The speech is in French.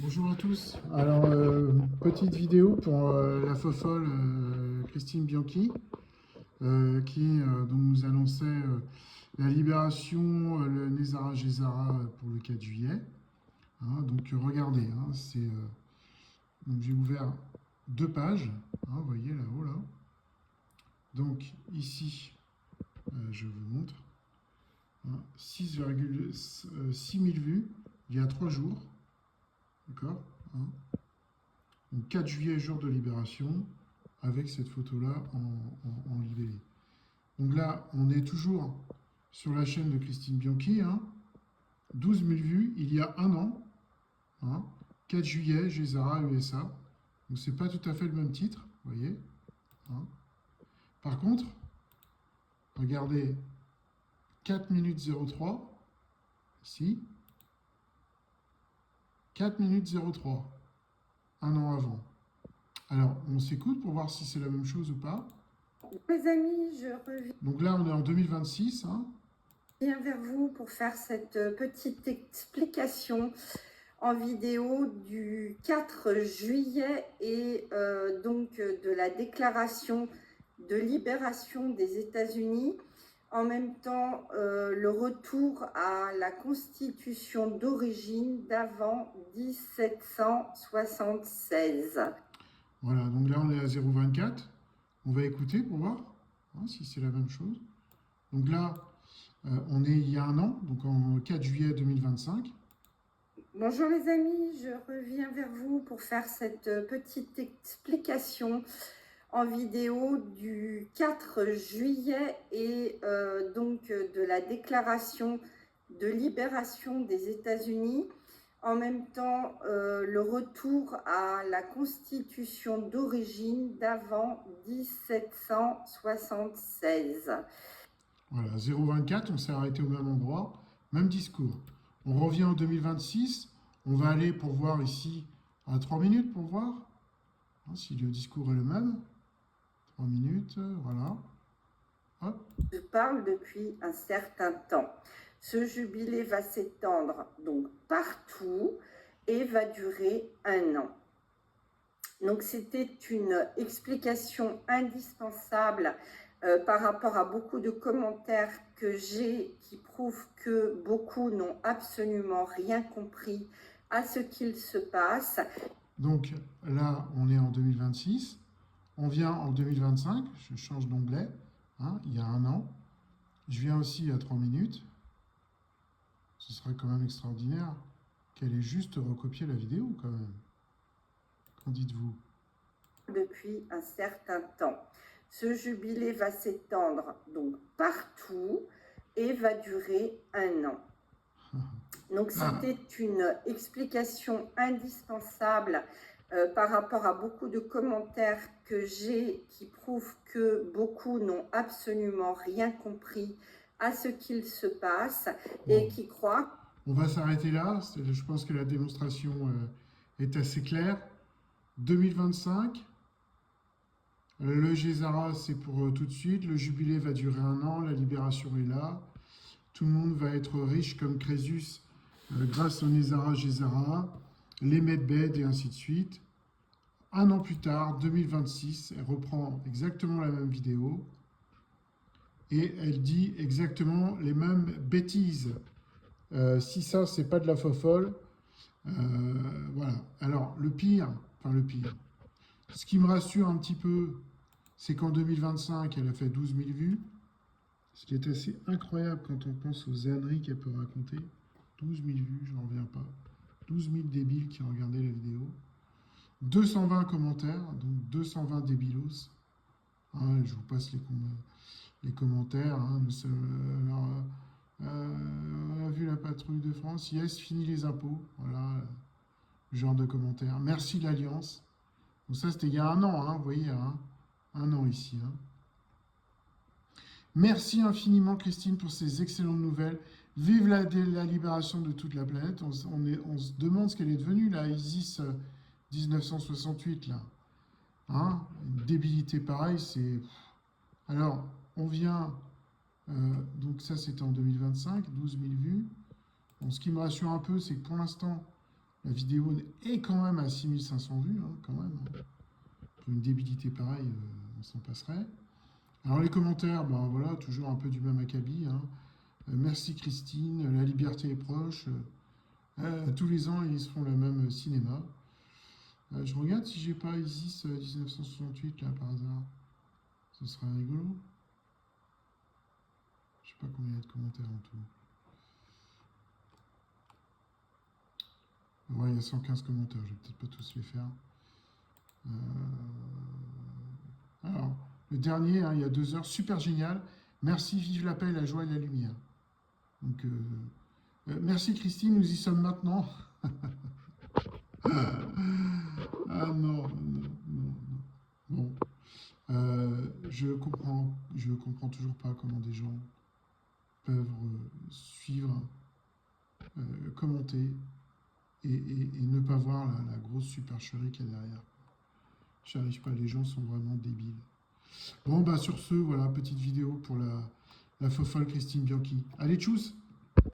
Bonjour à tous. Alors, petite vidéo pour la fofolle Christine Bianchi, qui donc nous annonçait la libération, le Nezara Gezara pour le 4 juillet. Hein, donc, regardez, hein, donc j'ai ouvert deux pages, hein, vous voyez là-haut, là. Donc, ici, je vous montre, hein, 6,6 000 vues il y a 3 jours, d'accord, hein. Donc 4 juillet, jour de libération, avec cette photo-là en libellé. Donc là, on est toujours sur la chaîne de Christine Bianchi, hein, 12 000 vues il y a un an, hein, 4 juillet, Gézara, USA. Donc c'est pas tout à fait le même titre, vous voyez, hein. Par contre, regardez, 4 minutes 03, ici, 4 minutes 03, un an avant. Alors, on s'écoute pour voir si c'est la même chose ou pas. Mes amis, je reviens Donc là, on est en 2026, hein. vers vous pour faire cette petite explication en vidéo du 4 juillet et donc de la déclaration de libération des États-Unis. En même temps, le retour à la constitution d'origine d'avant 1776. Voilà, donc là on est à 0,24. On va écouter pour voir, hein, si c'est la même chose. Donc là, on est il y a un an, donc en 4 juillet 2025. Bonjour les amis, je reviens vers vous pour faire cette petite explication en vidéo du 4 juillet et donc de la déclaration de libération des États-Unis. En même temps, le retour à la constitution d'origine d'avant 1776. Voilà, 0,24, on s'est arrêté au même endroit, même discours. On revient en 2026, on va aller pour voir ici à 3 minutes pour voir, hein, si le discours est le même. 3 minutes, voilà. Hop. Je parle depuis un certain temps. Ce jubilé va s'étendre donc partout et va durer un an. Donc c'était une explication indispensable par rapport à beaucoup de commentaires que j'ai qui prouvent que beaucoup n'ont absolument rien compris à ce qu'il se passe. Donc là, on est en 2026. On vient en 2025, je change d'onglet, hein, il y a un an. Je viens aussi à 3 minutes. Ce serait quand même extraordinaire qu'elle ait juste recopié la vidéo quand même. Qu'en dites-vous? Depuis un certain temps. Ce jubilé va s'étendre donc partout et va durer un an. Donc c'était une explication indispensable par rapport à beaucoup de commentaires que j'ai qui prouvent que beaucoup n'ont absolument rien compris à ce qu'il se passe et qui croient. On va s'arrêter là. Je pense que la démonstration est assez claire. 2025, le Gézara, c'est pour tout de suite. Le jubilé va durer un an. La libération est là. Tout le monde va être riche comme Crésus grâce au Nezara Gézara, les Medbed et ainsi de suite. Un an plus tard, 2026, elle reprend exactement la même vidéo et elle dit exactement les mêmes bêtises. Si ça, c'est pas de la fofolle, voilà. Alors, le pire, ce qui me rassure un petit peu, c'est qu'en 2025, elle a fait 12 000 vues, ce qui est assez incroyable quand on pense aux âneries qu'elle peut raconter. 12 000 vues, je n'en reviens pas. 12 000 débiles qui ont regardé la vidéo. 220 commentaires, donc 220 débilos. Hein, je vous passe les commentaires. Hein, alors, on a vu la patrouille de France. Yes, fini les impôts. Voilà, le genre de commentaires. Merci l'Alliance. Donc ça, c'était il y a un an. Hein, vous voyez, hein, un an ici. Hein. Merci infiniment, Christine, pour ces excellentes nouvelles. Vive la libération de toute la planète. On se demande ce qu'elle est devenue, là, ISIS 1968, là. Hein, une débilité pareille, c'est... Alors, on vient... donc ça, c'était en 2025, 12 000 vues. Bon, ce qui me rassure un peu, c'est que pour l'instant, La vidéo est quand même à 6500 vues, hein, quand même. Pour une débilité pareille, on s'en passerait. Alors les commentaires, ben voilà, toujours un peu du même acabit. Hein. Merci Christine, la liberté est proche. Tous les ans, ils se font le même cinéma. Je regarde si j'ai pas Isis 1968 là par hasard. Ce serait rigolo. Je sais pas combien il y a de commentaires en tout. Ouais, il y a 115 commentaires, je vais peut-être pas tous les faire. Alors, le dernier, hein, il y a 2 heures, super génial. Merci, vive la paix, la joie et la lumière. Donc, merci Christine, nous y sommes maintenant. Ah non, non, non, non. Bon, je comprends toujours pas comment des gens peuvent suivre, commenter et ne pas voir la grosse supercherie qu'il y a derrière. J'arrive pas, les gens sont vraiment débiles. Bon, bah sur ce, voilà, petite vidéo pour la fofolle Christine Bianchi. Allez, tchuss!